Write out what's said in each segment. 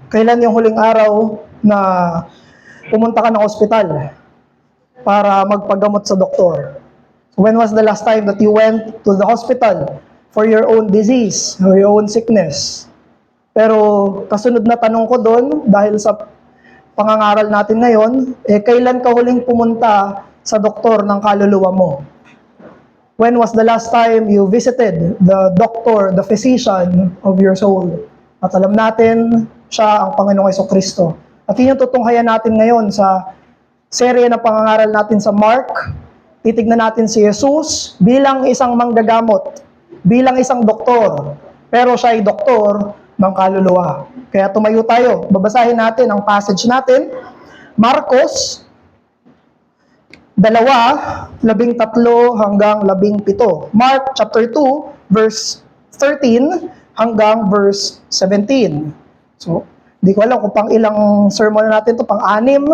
Kailan yung huling araw na pumunta ka ng ospital para magpagamot sa doktor? When was the last time that you went to the hospital for your own disease, or your own sickness? Pero kasunod na tanong ko doon, dahil sa pangangaral natin ngayon, kailan ka huling pumunta sa doktor ng kaluluwa mo? When was the last time you visited the doctor, the physician of your soul? At alam natin, siya ang Panginoong Jesucristo. At yun yung tutunghayan natin ngayon sa serye na pangangaral natin sa Mark. Titignan natin si Jesus bilang isang manggagamot, bilang isang doktor. Pero siya ay doktor ng kaluluwa. Kaya tumayo tayo. Babasahin natin ang passage natin. Marcos 2:13 hanggang 17. Mark chapter 2, verse 13 hanggang verse 17. So, di ko alam kung pang ilang sermon na natin to, pang-anim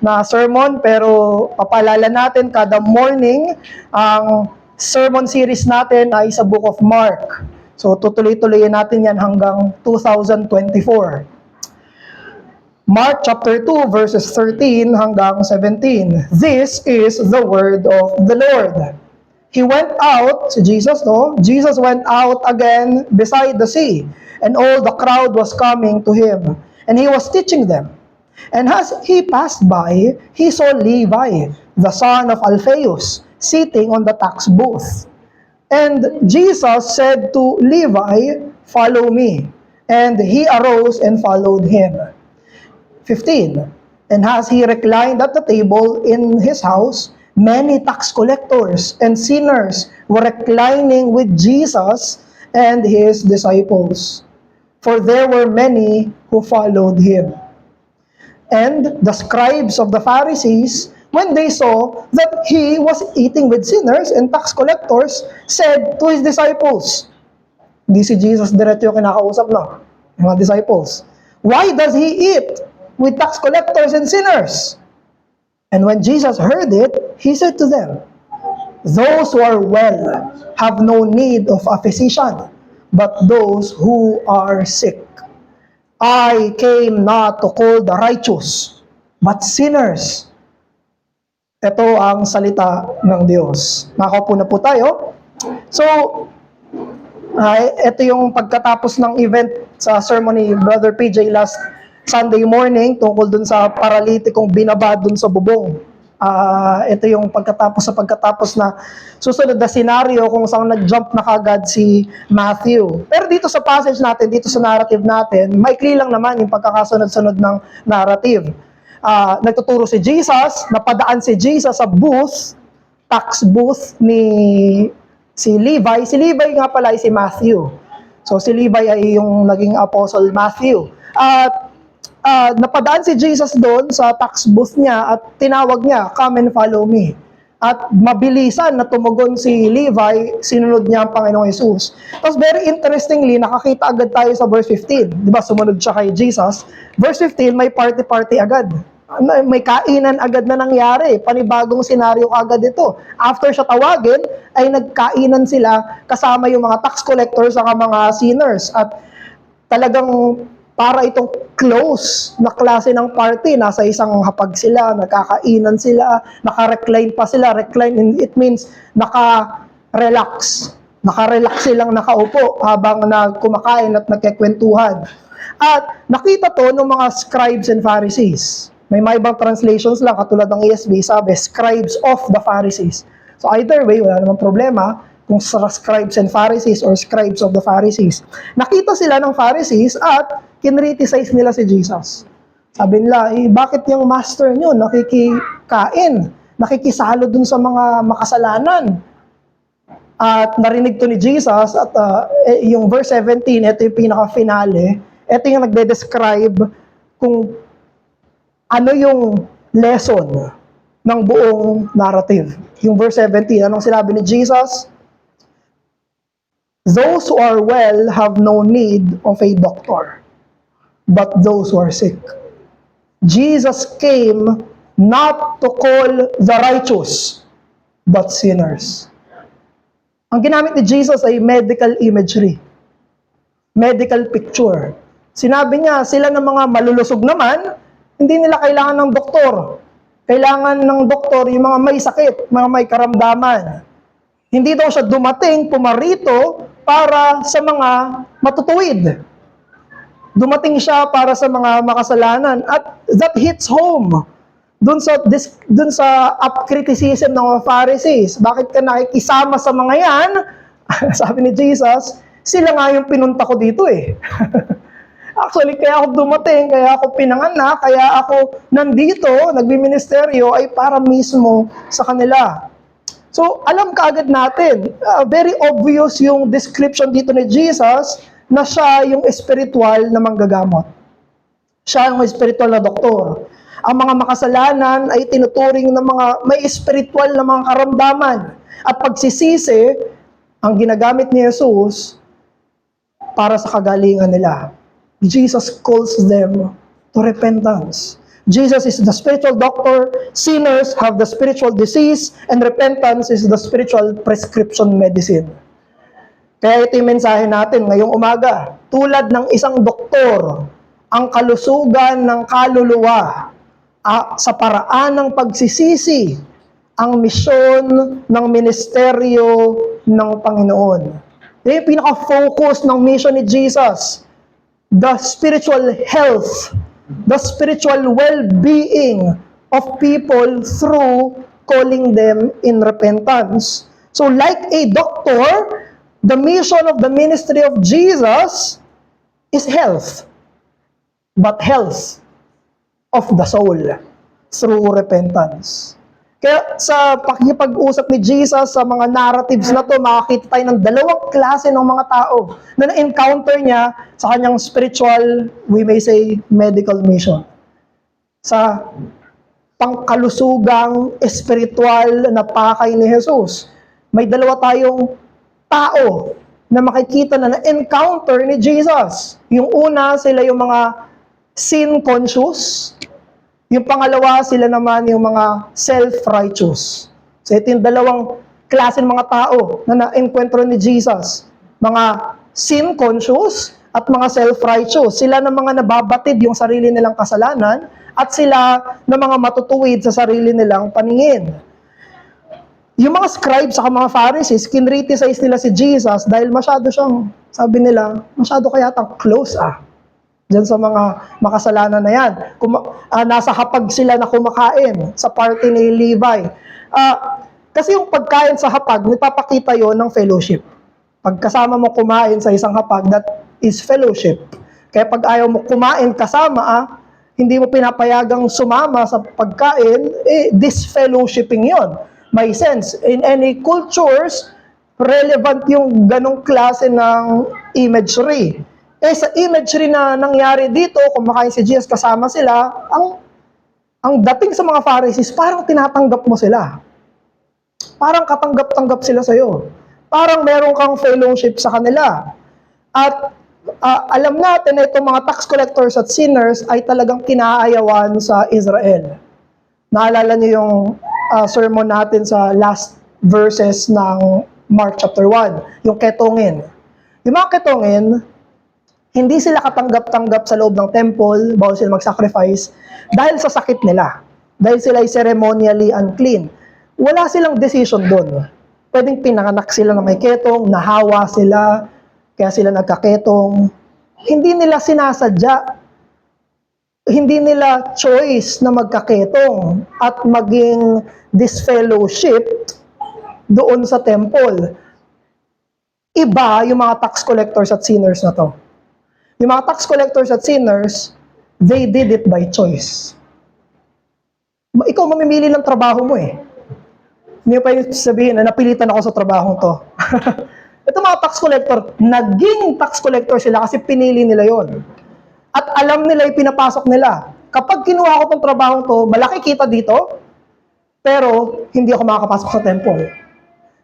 na sermon, pero papalala natin kada morning ang sermon series natin ay sa Book of Mark. So, tutuloy-tuloyin natin yan hanggang 2024. Mark chapter 2 verses 13 hanggang 17. This is the word of the Lord. He went out, si Jesus, no? Jesus went out again beside the sea, and all the crowd was coming to him, and he was teaching them. And as he passed by, he saw Levi, the son of Alphaeus, sitting on the tax booth. And Jesus said to Levi, "Follow me." And he arose and followed him. 15. And as he reclined at the table in his house, many tax collectors and sinners were reclining with Jesus and his disciples, for there were many who followed him. And the scribes of the Pharisees, when they saw that he was eating with sinners and tax collectors, said to his disciples, di si Jesus diretso yung kinakausap, no? Yung mga disciples, "Why does he eat with tax collectors and sinners?" And when Jesus heard it, he said to them, "Those who are well have no need of a physician, but those who are sick. I came not to call the righteous, but sinners." Ito ang salita ng Diyos. Makaupo na po tayo. So, ito yung pagkatapos ng event sa sermon ni Brother PJ last Sunday morning tungkol dun sa paralitikong binaba dun sa bubong. Ito yung pagkatapos na susunod na senaryo kung saan nag-jump na kagad si Matthew. Pero dito sa passage natin, dito sa narrative natin, maikli lang naman yung pagkakasunod-sunod ng narrative. Nagtuturo si Jesus, napadaan si Jesus sa booth, tax booth ni si Levi. Si Levi nga pala ay si Matthew. So si Levi ay yung naging apostle Matthew. At napadaan si Jesus doon sa tax booth niya at tinawag niya, "Come and follow me." At mabilisan na tumugon si Levi, sinunod niya ang Panginoong Jesus. Tapos very interestingly, nakakita agad tayo sa verse 15. Di ba, sumunod siya kay Jesus. Verse 15, may party-party agad. May kainan agad na nangyari. Panibagong senaryo agad ito. After siya tawagin, ay nagkainan sila kasama yung mga tax collectors at mga sinners. At talagang para itong close na klase ng party, nasa isang hapag sila, nakakainan sila, naka-recline pa sila. Recline, it means naka-relax. Naka-relax silang nakaupo habang kumakain at nagkikwentuhan. At nakita to ng mga scribes and Pharisees. May ibang translations lang, katulad ng ESV, sabi, scribes of the Pharisees. So either way, wala namang problema kung sa scribes and Pharisees or scribes of the Pharisees. Nakita sila ng Pharisees at kinriticize nila si Jesus. Sabi nila, bakit yung master nyo nakikikain, nakikisalo dun sa mga makasalanan? At narinig to ni Jesus at yung verse 17, ito yung pinaka-finale, ito yung nagde-describe kung ano yung lesson ng buong narrative. Yung verse 17, anong sinabi ni Jesus? "Those who are well have no need of a doctor, but those who are sick." Jesus came not to call the righteous, but sinners. Ang ginamit ni Jesus ay medical imagery, medical picture. Sinabi niya, sila ng mga malulusog naman, hindi nila kailangan ng doktor. Kailangan ng doktor yung mga may sakit, mga may karamdaman. Hindi daw siya dumating, pumarito, para sa mga matutuwid. Dumating siya para sa mga makasalanan. At that hits home. Dun sa criticism ng mga Pharisees. Bakit ka nakikisama sa mga yan? Sabi ni Jesus, sila nga yung pinunta ko dito eh. Actually, kaya ako dumating, kaya ako pinanganak, kaya ako nandito, nagbiministeryo, ay para mismo sa kanila. So, alam kaagad natin, very obvious yung description dito ni Jesus na siya yung spiritual na manggagamot. Siya yung spiritual na doktor. Ang mga makasalanan ay tinuturing ng mga may spiritual na mga karamdaman. At pagsisisi, ang ginagamit ni Jesus para sa kagalingan nila. Jesus calls them to repentance. Jesus is the spiritual doctor, sinners have the spiritual disease, and repentance is the spiritual prescription medicine. Kaya ito yung mensahe natin ngayong umaga. Tulad ng isang doktor, ang kalusugan ng kaluluwa sa paraan ng pagsisisi, ang misyon ng ministeryo ng Panginoon. Ito yung pinaka-focus ng mission ni Jesus. The spiritual health, the spiritual well-being of people through calling them in repentance. So like a doctor, the mission of the ministry of Jesus is health, but health of the soul through repentance. Kaya sa pakikipag-usap ni Jesus sa mga narratives na to, makakita tayo ng dalawang klase ng mga tao na na-encounter niya sa kanyang spiritual, we may say, medical mission. Sa pangkalusugang espiritual na pakay ni Jesus. May dalawa tayong tao na makikita na na-encounter ni Jesus. Yung una, sila yung mga sin-conscious. Yung pangalawa, sila naman yung mga self-righteous. So ito yung dalawang klase ng mga tao na na-encuentro ni Jesus. Mga sin-conscious at mga self-righteous. Sila na mga nababatid yung sarili nilang kasalanan at sila na mga matutuwid sa sarili nilang paningin. Yung mga scribes sa mga Pharisees, kinriticize nila si Jesus dahil masyado siyang, sabi nila, masyado kaya close diyan sa mga makasalanan na yan. Nasa hapag sila na kumakain sa party ni Levi. Kasi yung pagkain sa hapag, nagpapakita yon ng fellowship. Pagkasama mo kumain sa isang hapag, that is fellowship. Kaya pag ayaw mo kumain kasama, hindi mo pinapayagang sumama sa pagkain, disfellowshipping yon. May sense. In any cultures, relevant yung ganong klase ng imagery. Sa imagery na nangyari dito, kumakain si Jesus kasama sila, ang dating sa mga Pharisees, parang tinatanggap mo sila. Parang katanggap-tanggap sila sa'yo. Parang meron kang fellowship sa kanila. At alam natin na itong mga tax collectors at sinners ay talagang kinaayawan sa Israel. Naalala niyo yung sermon natin sa last verses ng Mark chapter 1, yung ketongin. Yung mga ketongin, hindi sila katanggap-tanggap sa loob ng temple, bawal sila mag-sacrifice, dahil sa sakit nila. Dahil sila ay ceremonially unclean. Wala silang decision doon. Pwedeng pinanganak sila na may ketong, nahawa sila, kaya sila nagkaketong. Hindi nila sinasadya. Hindi nila choice na magkaketong at maging disfellowship doon sa temple. Iba yung mga tax collectors at sinners na to. Yung mga tax collectors at sinners, they did it by choice. Ikaw mamimili ng trabaho mo eh. Hindi mo pwede sabihin na napilitan ako sa trabaho to. Ito mga tax collector, naging tax collector sila kasi pinili nila yon. At alam nila yung pinapasok nila. Kapag kinuha ko tong trabaho to, malaki kita dito, pero hindi ako makakapasok sa temple.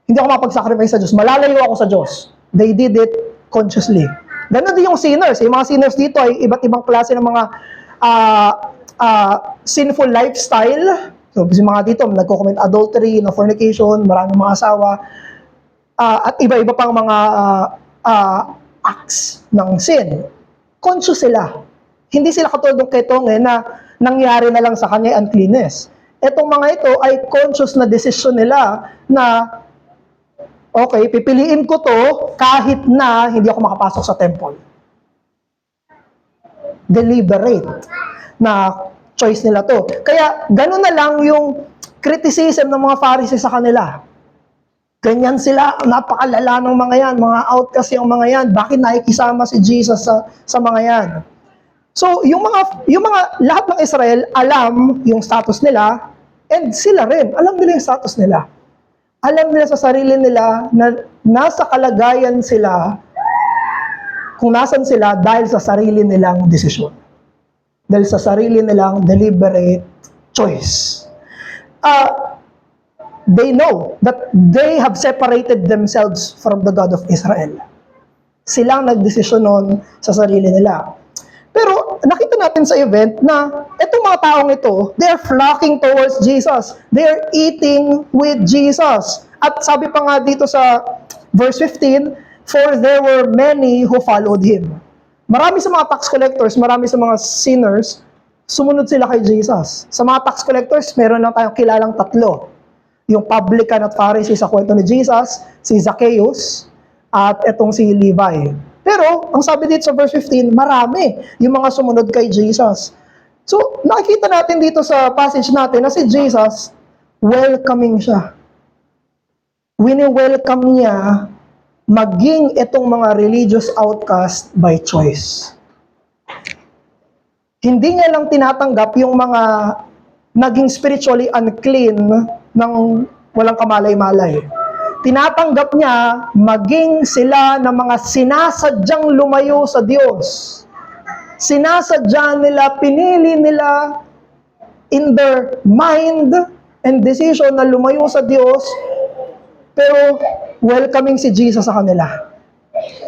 Hindi ako makapag-sacrifice sa Diyos. Malalayo ako sa Diyos. They did it consciously. Ganon din yung sinners. Yung mga sinners dito ay iba't ibang klase ng mga sinful lifestyle. So, yung mga dito, nagko-commit adultery, fornication, maraming mga asawa, at iba-iba pang mga acts ng sin. conscious sila. Hindi sila katulad ng Ketonge na nangyari na lang sa kanya uncleanness. Etong mga ito ay conscious na decision nila na, okay, pipiliin ko to kahit na hindi ako makapasok sa temple. Deliberate na choice nila to. Kaya ganun na lang yung criticism ng mga Pharisees sa kanila. Ganyan sila, napakalala ng mga yan, mga outcast yung mga yan. Bakit nakikisama si Jesus sa mga yan? So, yung mga lahat ng Israel alam yung status nila, and sila rin, alam nila yung status nila. Alam nila sa sarili nila na nasa kalagayan sila kung nasan sila dahil sa sarili nilang desisyon. Dahil sa sarili nilang deliberate choice. They know that they have separated themselves from the God of Israel. Silang nagdesisyon nun sa sarili nila. Pero nakita natin sa event na itong mga taong ito, they are flocking towards Jesus. They are eating with Jesus. At sabi pa nga dito sa verse 15, for there were many who followed Him. Marami sa mga tax collectors, marami sa mga sinners, sumunod sila kay Jesus. Sa mga tax collectors, meron lang tayong kilalang tatlo. Yung publican at Pharisee sa kwento ni Jesus, si Zacchaeus, at etong si Levi. Pero, ang sabi dito sa verse 15, marami yung mga sumunod kay Jesus. So, nakikita natin dito sa passage natin na si Jesus, welcoming siya. Wini-welcome niya maging itong mga religious outcast by choice. Hindi niya lang tinatanggap yung mga naging spiritually unclean ng walang kamalay-malay. Tinatanggap niya maging sila ng mga sinasadyang lumayo sa Diyos. Sinasadya nila, pinili nila in their mind and decision na lumayo sa Diyos, pero welcoming si Jesus sa kanila.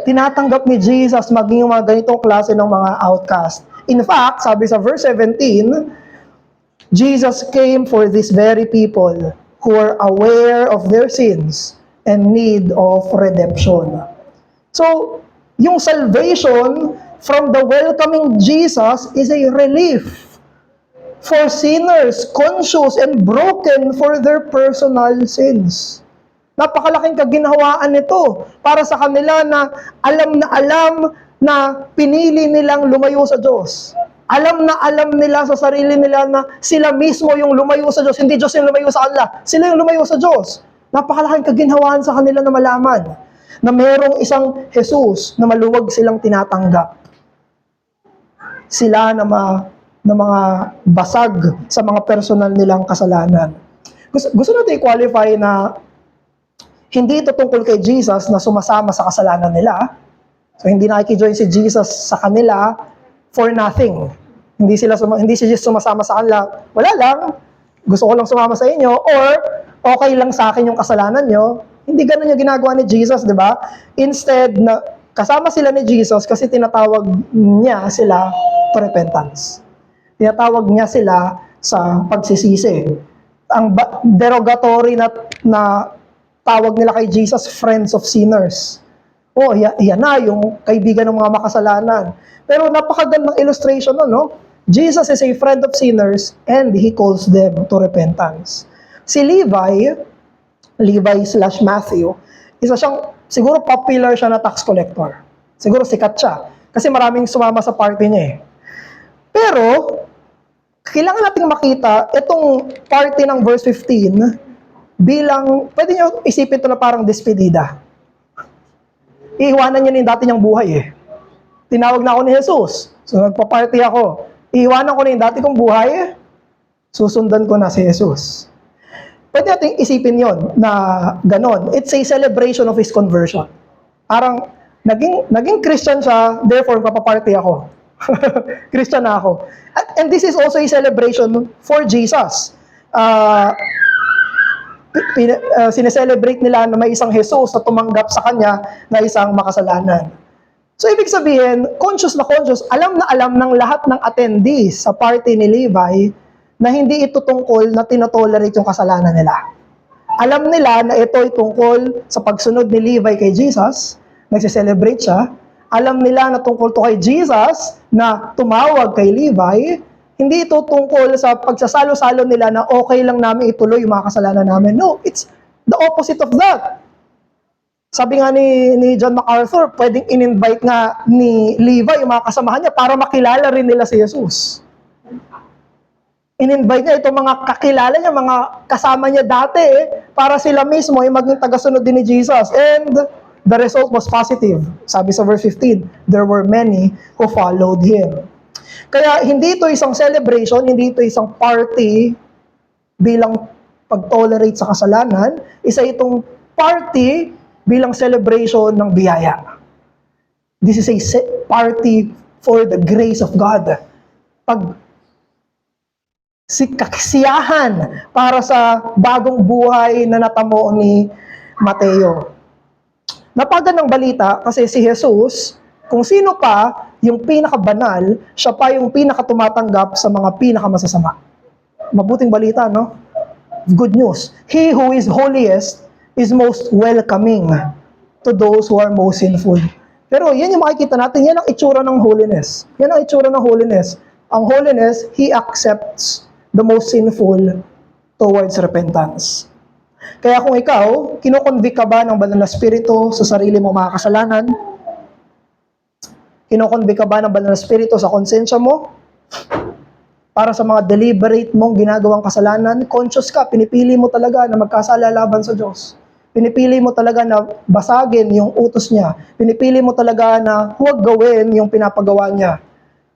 Tinatanggap ni Jesus maging yung mga ganitong klase ng mga outcast. In fact, sabi sa verse 17, Jesus came for these very people who are aware of their sins and need of redemption. So, yung salvation from the welcoming Jesus is a relief for sinners conscious and broken for their personal sins. Napakalaking kaginhawaan nito para sa kanila na alam na pinili nilang lumayo sa Diyos. Alam nila sa sarili nila na sila mismo yung lumayo sa Diyos, hindi Diyos yung lumayo sa kanila. Sila yung lumayo sa Diyos. Napakalaking kaginhawaan sa kanila na malaman na mayroong isang Jesus na maluwag silang tinatanggap. Sila na mga basag sa mga personal nilang kasalanan. Gusto natin i-qualify na hindi ito tungkol kay Jesus na sumasama sa kasalanan nila. So hindi nakikijoin si Jesus sa kanila for nothing. Hindi si Jesus sumasama sa kanila. Wala lang. Gusto ko lang sumama sa inyo, or okay lang sa akin yung kasalanan nyo. Hindi ganun yung ginagawa ni Jesus, di ba? Instead, na kasama sila ni Jesus kasi tinatawag niya sila to repentance. Tinatawag niya sila sa pagsisisi. Ang derogatory na tawag nila kay Jesus, friends of sinners. Oh, yan na, yung kaibigan ng mga makasalanan. Pero napakagandang illustration no? Jesus is a friend of sinners and He calls them to repentance. Si Levi/Matthew, isa siyang, siguro popular siya na tax collector. Siguro sikat siya. Kasi maraming sumama sa party niya eh. Pero, kailangan nating makita itong party ng verse 15 bilang, pwede nyo isipin ito na parang despedida. Iiwanan niya na yung dati niyang buhay eh. Tinawag na ako ni Jesus. So, nagpa-party ako. Iiwanan ko na yung dati kong buhay eh. Susundan ko na si Jesus. Pwede natin isipin yon na ganon. It's a celebration of His conversion. Parang, naging Christian siya, therefore, papaparty ako. Christian na ako. And this is also a celebration for Jesus. Sineselebrate nila na may isang Jesus na tumanggap sa Kanya na isang makasalanan. So, ibig sabihin, conscious na conscious, alam na alam ng lahat ng attendees sa party ni Levi na hindi ito tungkol na tinotolerate yung kasalanan nila. Alam nila na ito ay tungkol sa pagsunod ni Levi kay Jesus, nagsiselebrate siya, Alam nila na tungkol to kay Jesus na tumawag kay Levi. Hindi ito tungkol sa pagsasalo-salo nila na okay lang namin ituloy yung mga kasalanan namin. No, it's the opposite of that. Sabi nga ni John MacArthur, pwedeng in-invite nga ni Levi yung mga kasamahan niya para makilala rin nila si Jesus. In-invite niya itong mga kakilala niya, mga kasama niya dati para sila mismo ay maging tagasunod din ni Jesus. And the result was positive. Sabi sa verse 15, there were many who followed him. Kaya hindi ito isang celebration, hindi ito isang party bilang pag-tolerate sa kasalanan. Isa itong party bilang celebration ng biyaya. This is a party for the grace of God. Kasiyahan para sa bagong buhay na natamo ni Mateo. Napagandang balita kasi si Jesus, kung sino pa yung pinakabanal, siya pa yung pinakatumatanggap sa mga pinakamasasama. Mabuting balita, no? Good news. He who is holiest is most welcoming to those who are most sinful. Pero yan yung makikita natin, yan ang itsura ng holiness. Yan ang itsura ng holiness. Ang holiness, He accepts the most sinful towards repentance. Kaya kung ikaw, kinokonvict ka ba ng banal na spirito sa sarili mo mga kasalanan? Kinokonvict ka ba ng banal na spirito sa konsensya mo? Para sa mga deliberate mong ginagawang kasalanan, conscious ka, pinipili mo talaga na magkasala laban sa Diyos. Pinipili mo talaga na basagin yung utos niya. Pinipili mo talaga na huwag gawin yung pinapagawa niya.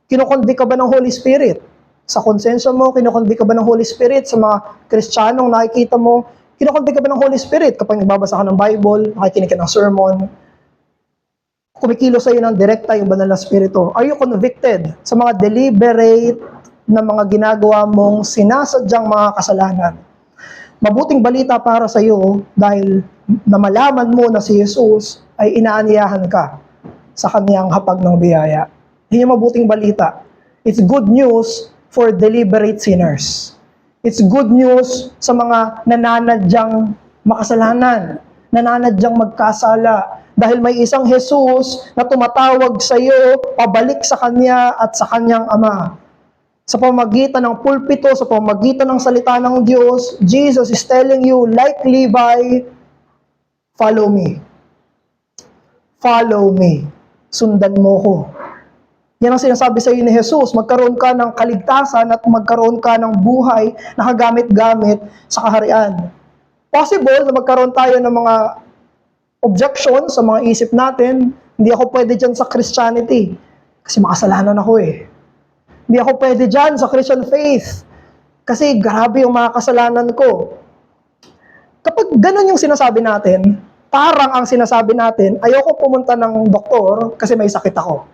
Kinokonvict ka ba ng Holy Spirit? Sa konsensya mo, kinokonvict ka ba ng Holy Spirit? Sa mga Kristiyanong nakikita mo, kinokonvict ka ba ng Holy Spirit? Kapag nagbabasa ka ng Bible, nakikinig ka ng sermon, kumikilos sa'yo ng direkta yung banal na spirito. Are you convicted sa mga deliberate na mga ginagawa mong sinasadyang mga kasalanan? Mabuting balita para sa iyo dahil namalaman mo na si Jesus ay inaanyayahan ka sa kaniyang hapag ng biyaya. Hindi mabuting balita. It's good news for deliberate sinners. It's good news sa mga nananadyang makasalanan, nananadyang magkasala. Dahil may isang Jesus na tumatawag sa iyo, pabalik sa Kanya at sa Kanyang Ama. Sa pamamagitan ng pulpito, sa pamamagitan ng salita ng Diyos, Jesus is telling you, like Levi, follow me. Follow me. Sundan mo ko. Yan ang sinasabi sa iyo ni Jesus, magkaroon ka ng kaligtasan at magkaroon ka ng buhay na kagamit-gamit sa kaharian. Possible na magkaroon tayo ng mga objections sa mga isip natin, hindi ako pwede dyan sa Christianity kasi makasalanan ako Hindi ako pwede dyan sa Christian faith kasi grabe yung mga kasalanan ko. Kapag ganun yung sinasabi natin, parang ang sinasabi natin, ayoko pumunta ng doktor kasi may sakit ako.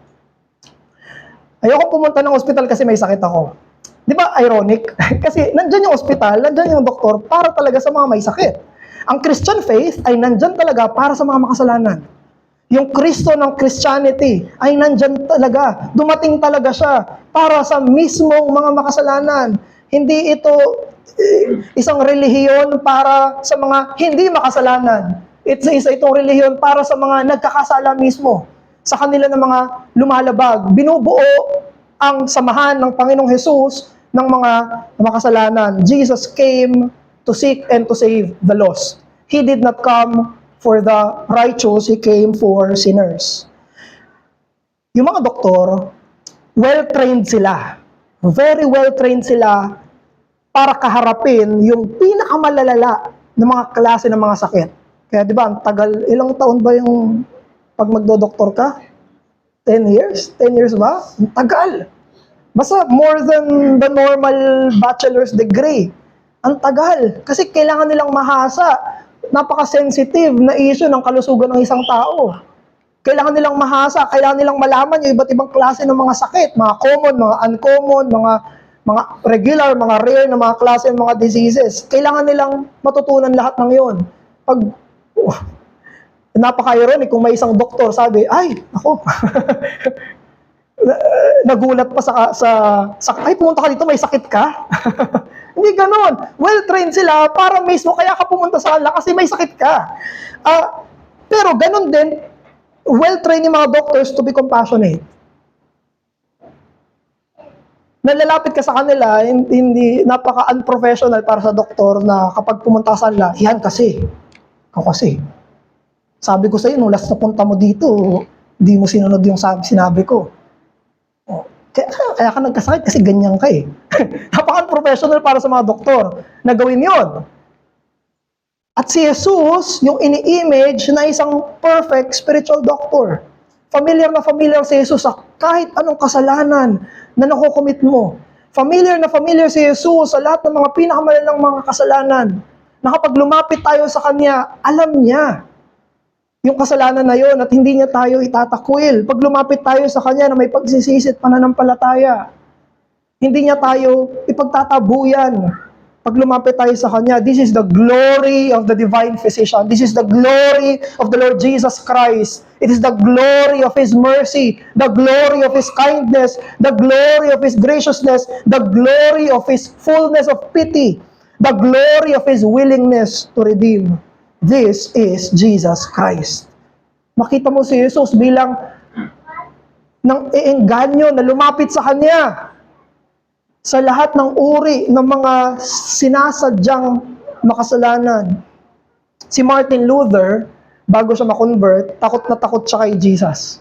Ayoko pumunta ng ospital kasi may sakit ako. Di ba ironic? Kasi nandyan yung ospital, nandyan yung doktor para talaga sa mga may sakit. Ang Christian faith ay nandyan talaga para sa mga makasalanan. Yung Kristo ng Christianity ay nandyan talaga. Dumating talaga siya para sa mismong mga makasalanan. Hindi ito isang relihiyon para sa mga hindi makasalanan. Isa itong relihiyon para sa mga nagkakasala mismo. Sa kanila ng mga lumalabag. Binubuo ang samahan ng Panginoong Jesus ng mga makasalanan. Jesus came to seek and to save the lost. He did not come for the righteous, He came for sinners. Yung mga doktor, well-trained sila. Very well-trained sila para kaharapin yung pinakamalala ng mga klase ng mga sakit. Kaya di ba, ang tagal, ilang taon ba yung pag magdodoktor ka? 10 years? 10 years ba? Ang tagal. Basta more than the normal bachelor's degree. Ang tagal. Kasi kailangan nilang mahasa. Napaka-sensitive na issue ng kalusugan ng isang tao. Kailangan nilang mahasa, kailangan nilang malaman yung iba't ibang klase ng mga sakit, mga common, mga uncommon, mga regular, mga rare na mga klase ng mga diseases. Kailangan nilang matutunan lahat ng yun. Pag napaka-ironic kung may isang doktor sabi, ay, ako, nagulat pa sa ay, pumunta ka dito, may sakit ka? Hindi ganon. Well-trained sila para mismo kaya ka pumunta sa kanila kasi may sakit ka. Pero ganon din, well-trained yung mga doctors to be compassionate. Nalalapit ka sa kanila, hindi napaka-unprofessional para sa doktor na kapag pumunta ka sa kanila, yan kasi, ikaw kasi. Sabi ko sa'yo, nung last na punta mo dito, di mo sinunod yung sinabi ko. Oh, kaya ka nagkasakit kasi ganyan ka eh. Napaka-unprofessional para sa mga doktor na gawin yon. At si Jesus, yung ini-image na isang perfect spiritual doctor. Familiar si Jesus sa kahit anong kasalanan na nakukumit mo. Familiar si Jesus sa lahat ng mga pinakamalalang mga kasalanan. Na kapag lumapit tayo sa Kanya, alam niya yung kasalanan na yon at hindi niya tayo itatakwil. Pag lumapit tayo sa Kanya na may pagsisisi at pananampalataya, hindi niya tayo ipagtatabuyan. Pag lumapit tayo sa Kanya, this is the glory of the divine physician. This is the glory of the Lord Jesus Christ. It is the glory of His mercy, the glory of His kindness, the glory of His graciousness, the glory of His fullness of pity, the glory of His willingness to redeem. This is Jesus Christ. Makita mo si Jesus bilang nang iengganyo na lumapit sa Kanya sa lahat ng uri ng mga sinasadyang makasalanan. Si Martin Luther, bago siya ma-convert, takot na takot siya kay Jesus.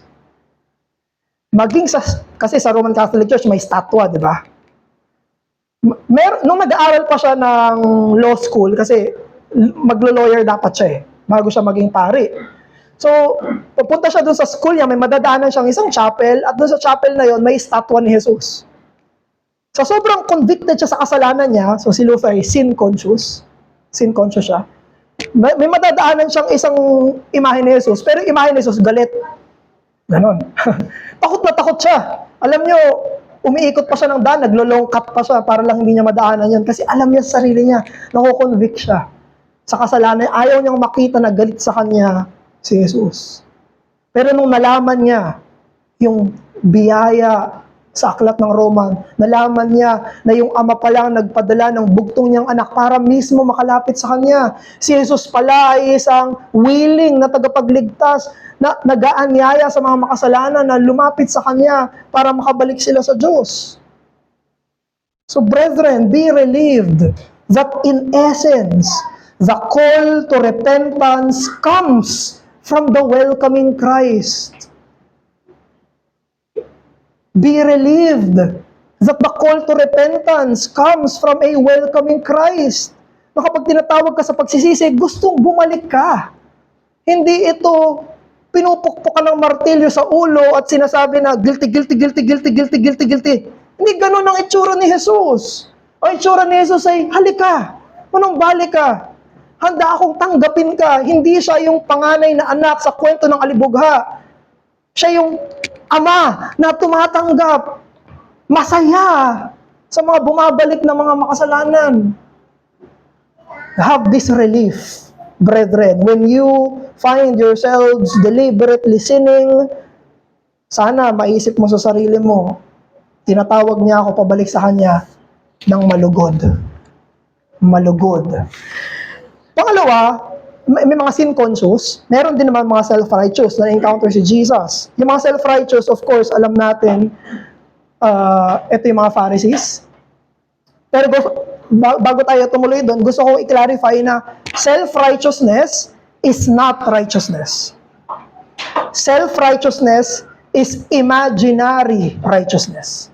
Kasi sa Roman Catholic Church may statwa, di ba? Nung nag-aaral pa siya ng law school, kasi maglo-lawyer dapat siya bago siya maging pari. So, pupunta siya doon sa school niya, may madadaanan siyang isang chapel, at doon sa chapel na yon may statwa ni Jesus. So, sobrang convicted siya sa kasalanan niya. So, si Luther ay sin conscious. Sin conscious siya. May madadaanan siyang isang imahe ni Jesus, pero yung imahe ni Jesus, galit. Ganon. Takot na takot siya. Alam niyo, umiikot pa siya ng daan, naglo-long cut pa siya para lang hindi niya madaanan yun. Kasi alam niya sa sarili niya, nakukonvict siya sa kasalanan. Ayaw niyang makita na galit sa kanya si Jesus. Pero nung nalaman niya yung biyaya sa aklat ng Roman, nalaman niya na yung ama pala nagpadala ng bugtong niyang anak para mismo makalapit sa kanya. Si Jesus pala ay isang willing na tagapagligtas na nag-aanyaya sa mga makasalanan na lumapit sa kanya para makabalik sila sa Diyos. So brethren, be relieved that in essence, the call to repentance comes from the welcoming Christ. Be relieved that the call to repentance comes from a welcoming Christ. Na kapag tinatawag ka sa pagsisisi, gustong bumalik ka. Hindi ito pinupukpok ka ng martilyo sa ulo at sinasabi na guilty. Hindi ganun ang itsura ni Jesus. Ang itsura ni Jesus ay, halika, manong-balik ka. Handa akong tanggapin ka. Hindi siya yung panganay na anak sa kwento ng alibugha. Siya yung ama na tumatanggap, masaya sa mga bumabalik na mga makasalanan. Have this relief, brethren. When you find yourselves deliberately sinning, sana maisip mo sa sarili mo, tinatawag niya ako pabalik sa Kanya ng malugod. Malugod. Pangalawa, may mga sin conscious, meron din naman mga self-righteous na encounter si Jesus. Yung mga self-righteous, of course, alam natin, ito yung mga Pharisees. Pero bago tayo tumuloy doon, gusto ko i-clarify na self-righteousness is not righteousness. Self-righteousness is imaginary righteousness.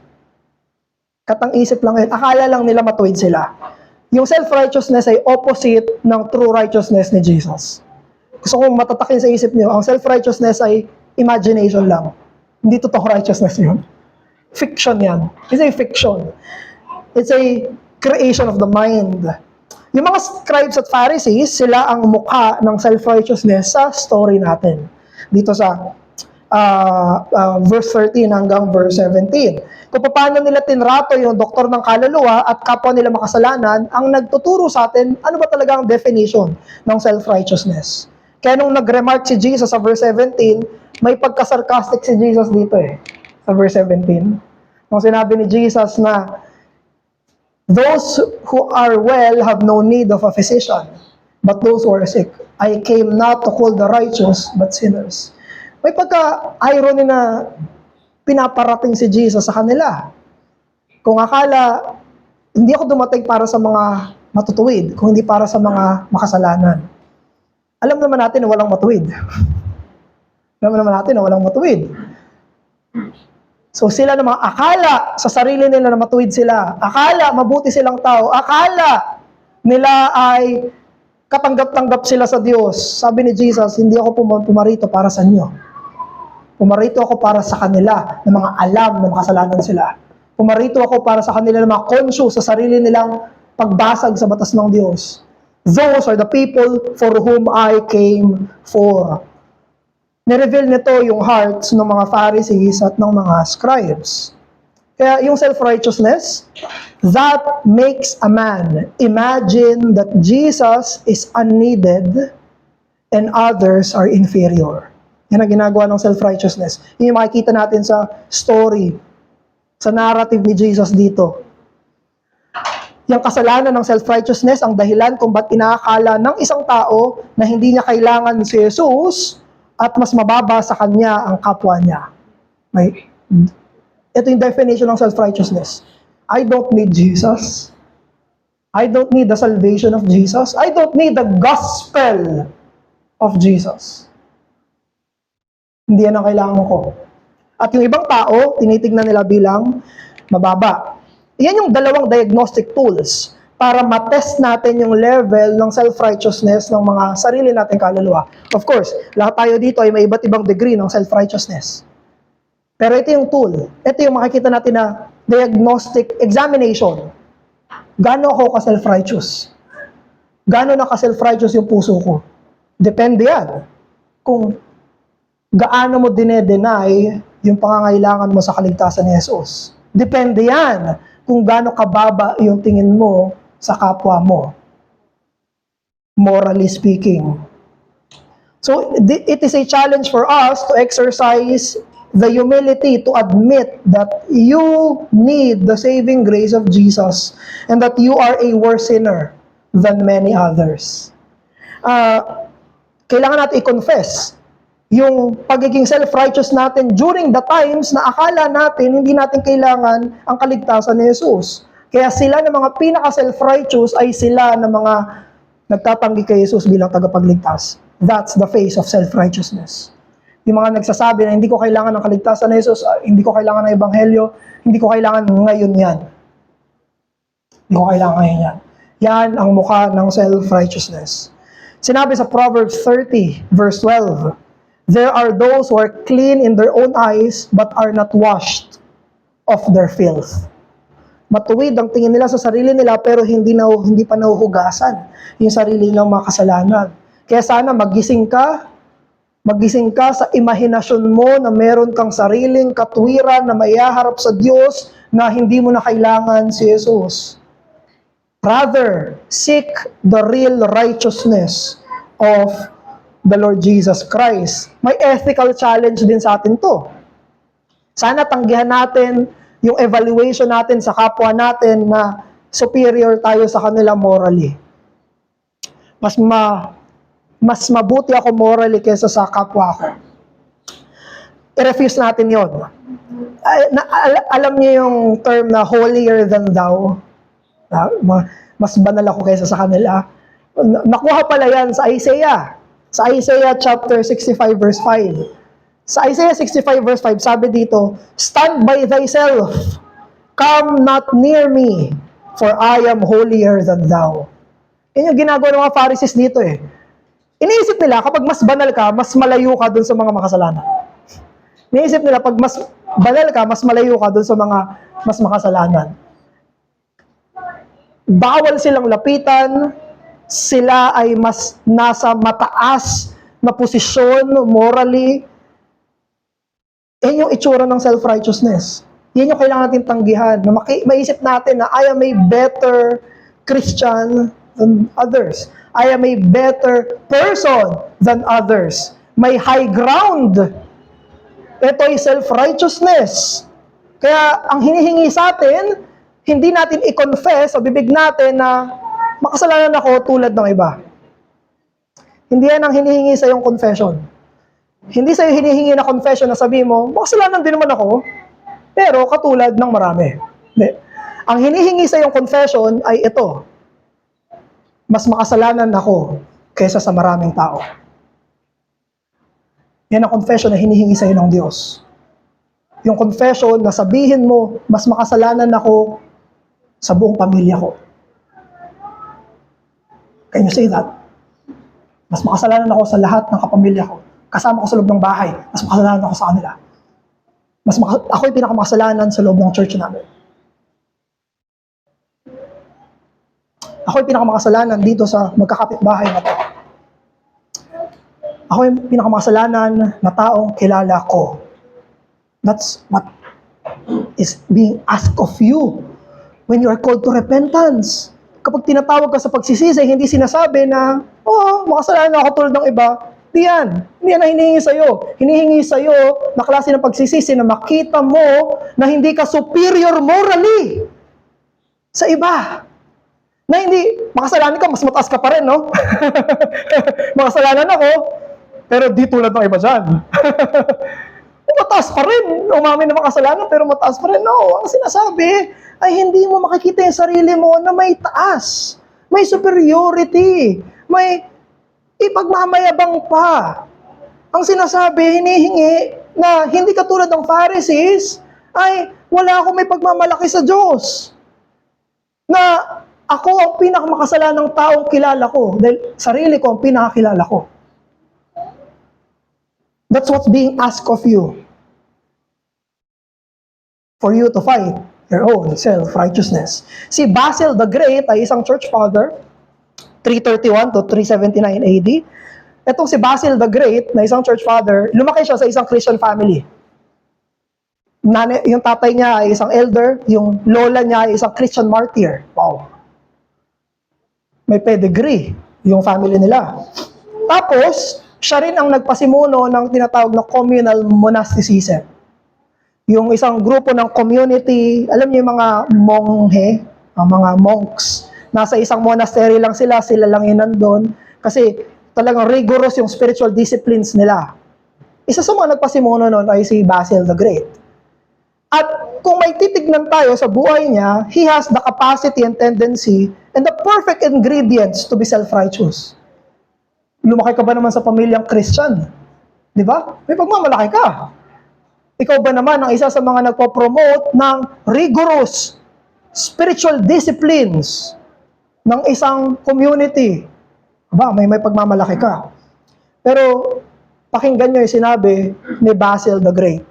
Katang-isip lang yun. Akala lang nila matuwid sila. Yung self-righteousness ay opposite ng true righteousness ni Jesus. Gusto kong matatakin sa isip niyo, ang self-righteousness ay imagination lang. Hindi totoo righteousness yun. Fiction yan. It's a fiction. It's a creation of the mind. Yung mga scribes at Pharisees, sila ang mukha ng self-righteousness sa story natin. Dito sa verse 13 hanggang verse 17. Kung paano nila tinrato yung doktor ng kaluluwa at kapwa nila makasalanan, ang nagtuturo sa atin, ano ba talaga ang definition ng self-righteousness. Kaya nung nag-remark si Jesus sa verse 17, may pagka-sarcastic si Jesus dito sa verse 17. Nung sinabi ni Jesus na, those who are well have no need of a physician, but those who are sick. I came not to call the righteous, but sinners. May pagka-irony na pinaparating si Jesus sa kanila. Kung akala, hindi ako dumating para sa mga matutuwid, kung hindi para sa mga makasalanan. Alam naman natin na walang matuwid. Alam naman natin na walang matuwid. So sila naman, akala sa sarili nila na matuwid sila, akala mabuti silang tao, akala nila ay katanggap-tanggap sila sa Diyos. Sabi ni Jesus, hindi ako pumarito para sa inyo. Pumarito ako para sa kanila na mga alam na makasalanan sila. Pumarito ako para sa kanila na mga conscious sa sarili nilang pagbasag sa batas ng Diyos. Those are the people for whom I came for. Nireveal nito yung hearts ng mga Pharisees at ng mga scribes. Kaya yung self-righteousness, that makes a man imagine that Jesus is unneeded and others are inferior. Yan ang ginagawa ng self-righteousness. Yun yung makikita natin sa story, sa narrative ni Jesus dito. Yung kasalanan ng self-righteousness ang dahilan kung ba't inaakala ng isang tao na hindi niya kailangan si Jesus at mas mababa sa kanya ang kapwa niya. Right? Ito yung definition ng self-righteousness. I don't need Jesus. I don't need the salvation of Jesus. I don't need the gospel of Jesus. Hindi yan ang kailangan ko. At yung ibang tao, tinitignan nila bilang mababa. Yan yung dalawang diagnostic tools para matest natin yung level ng self-righteousness ng mga sarili nating kaluluwa. Of course, lahat tayo dito ay may iba't ibang degree ng self-righteousness. Pero ito yung tool. Ito yung makikita natin na diagnostic examination. Gaano ako ka-self-righteous? Gaano na ka-self-righteous yung puso ko? Depende yan. Kung gaano mo dine-deny yung pangangailangan mo sa kaligtasan ni Jesus. Depende yan kung gaano kababa yung tingin mo sa kapwa mo. Morally speaking. So, it is a challenge for us to exercise the humility to admit that you need the saving grace of Jesus and that you are a worse sinner than many others. Kailangan natin i-confess yung pagiging self-righteous natin during the times na akala natin hindi natin kailangan ang kaligtasan ni Jesus. Kaya sila na mga pinaka-self-righteous ay sila na mga nagtatanggi kay Jesus bilang tagapagligtas. That's the face of self-righteousness. Yung mga nagsasabi na hindi ko kailangan ng kaligtasan ni Jesus, hindi ko kailangan ng ebanghelyo, hindi ko kailangan ngayon yan. Hindi ko kailangan ngayon yan. Yan ang mukha ng self-righteousness. Sinabi sa Proverbs 30, verse 12, there are those who are clean in their own eyes but are not washed of their filth. Matuwid ang tingin nila sa sarili nila pero hindi pa nahuhugasan yung sarili nilang mga kasalanan. Kaya sana magising ka sa imahinasyon mo na meron kang sariling katwiran na maihaharap sa Diyos na hindi mo na kailangan si Jesus. Rather, seek the real righteousness of the Lord Jesus Christ. May ethical challenge din sa atin to. Sana tanggihan natin yung evaluation natin sa kapwa natin na superior tayo sa kanila morally. Mas mabuti ako morally kaysa sa kapwa ko. I-refuse natin yon. Alam niyo yung term na holier than thou? Mas banal ako kaysa sa kanila. Nakuha pala yan sa Isaiah. Sa Isaiah chapter 65 verse 5. Sa Isaiah 65 verse 5, sabi dito, stand by thyself, come not near me, for I am holier than thou. Yan yung ginagawa ng mga Pharisees dito eh. Iniisip nila, kapag mas banal ka, mas malayo ka dun sa mga makasalanan. Iniisip nila, pag mas banal ka, mas malayo ka dun sa mga mas makasalanan. Bawal silang lapitan, sila ay mas nasa mataas na posisyon morally. Yan yung itsura ng self-righteousness. Yan yung kailangan natin tanggihan. Na maisip natin na I am a better Christian than others. I am a better person than others. May high ground. Ito ay self-righteousness. Kaya ang hinihingi sa atin, hindi natin i-confess sa bibig natin na makasalanan ako tulad ng iba. Hindi yan ang hinihingi sa iyong confession. Hindi sa'yo hinihingi na confession na sabi mo, makasalanan din naman ako, pero katulad ng marami. Hindi. Ang hinihingi sa'yong confession ay ito, mas makasalanan ako kaysa sa maraming tao. Yan ang confession na hinihingi sa'yo ng Diyos. Yung confession na sabihin mo, mas makasalanan ako sa buong pamilya ko. Can you say that? Mas makasalanan ako sa lahat ng kapamilya ko. Kasama ko sa loob ng bahay, mas makasalanan ako sa kanila. Ako yung pinakamakasalanan sa loob ng church namin. Ako yung pinakamakasalanan dito sa magkakapit-bahay na to. Ako yung pinakamakasalanan na taong kilala ko. That's what is being asked of you when you are called to repentance. Kapag tinatawag ka sa pagsisisi, hindi sinasabi na, makasalanan ako tulad ng iba. Hindi yan ang hinihingi sa'yo. Hinihingi sa'yo na klase ng pagsisisi na makita mo na hindi ka superior morally sa iba. Na hindi, makasalanan ka, mas mataas ka pa rin, no? Makasalanan ako, pero di tulad ng iba dyan. Mataas pa rin. Umamin na makasalanan, pero mataas pa rin. No, ang sinasabi ay hindi mo makikita yung sarili mo na may taas, may superiority, may ipagmamayabang pa. Ang sinasabi, hinihingi na hindi katulad ng Pharisees, ay wala akong may pagmamalaki sa Diyos. Na ako ang pinakamakasalanan ng taong kilala ko, dahil sarili ko ang pinakakilala ko. That's what's being asked of you. For you to fight your own self-righteousness. Si Basil the Great ay isang church father, 331 to 379 AD. Itong si Basil the Great, na isang church father, lumaki siya sa isang Christian family. Yung tatay niya ay isang elder, yung lola niya ay isang Christian martyr. Wow. May pedigree yung family nila. Tapos, siya rin ang nagpasimuno ng tinatawag na communal monasticism. Yung isang grupo ng community, alam niyo yung mga monghe, ang mga monks, nasa isang monastery lang sila lang yun nandun, kasi talagang rigorous yung spiritual disciplines nila. Isa sa mga nagpasimuno nun ay si Basil the Great. At kung may titignan tayo sa buhay niya, he has the capacity and tendency and the perfect ingredients to be self-righteous. Lumaki ka ba naman sa pamilyang Christian? Di ba? May pagmamalaki ka. Ikaw ba naman ang isa sa mga nagpo-promote ng rigorous spiritual disciplines ng isang community? Aba, may pagmamalaki ka. Pero pakinggan nyo yung sinabi ni Basil the Great.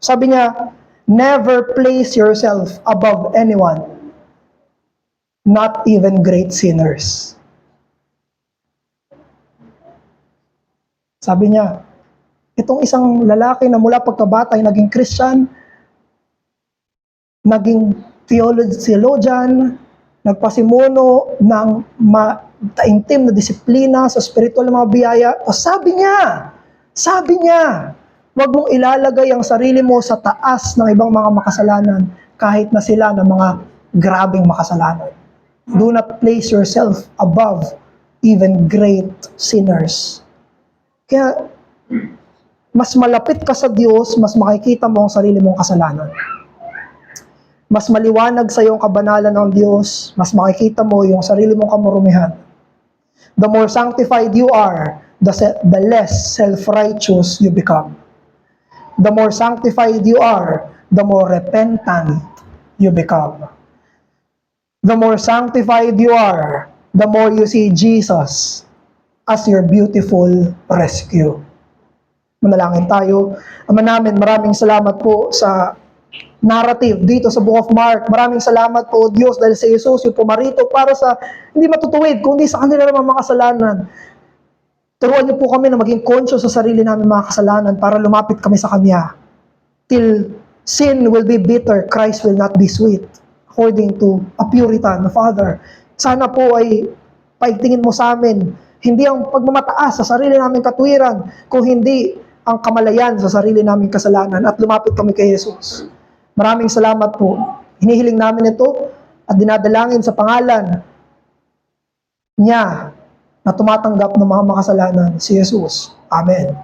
Sabi niya, never place yourself above anyone, not even great sinners. Sabi niya, itong isang lalaki na mula pagkabata ay naging Christian, naging theologian, nagpasimuno ng taimtim na disiplina sa spiritual na mga biyaya. O sabi niya, huwag mong ilalagay ang sarili mo sa taas ng ibang mga makasalanan kahit na sila ng mga grabing makasalanan. Do not place yourself above even great sinners. Kaya, mas malapit ka sa Diyos, mas makikita mo ang sarili mong kasalanan. Mas maliwanag sa iyong kabanalan ng Diyos, mas makikita mo yung sarili mong kamurumihan. The more sanctified you are, the less self-righteous you become. The more sanctified you are, the more repentant you become. The more sanctified you are, the more you see Jesus as your beautiful rescue. Manalangin tayo. Ama namin, maraming salamat po sa narrative dito sa Book of Mark. Maraming salamat po, Diyos, dahil si Jesus yung pumarito para sa hindi matutuwid, kundi sa kanila namang mga kasalanan. Turuan niyo po kami na maging conscious sa sarili namin mga kasalanan para lumapit kami sa Kanya. Till sin will be bitter, Christ will not be sweet. According to a Puritan, Father. Sana po ay paigtingin mo sa amin, hindi ang pagmamataas sa sarili naming katwiran, kung hindi ang kamalayan sa sarili naming kasalanan at lumapit kami kay Jesus. Maraming salamat po. Hinihiling namin ito at dinadalangin sa pangalan niya na tumatanggap ng mga makasalanan, si Jesus. Amen.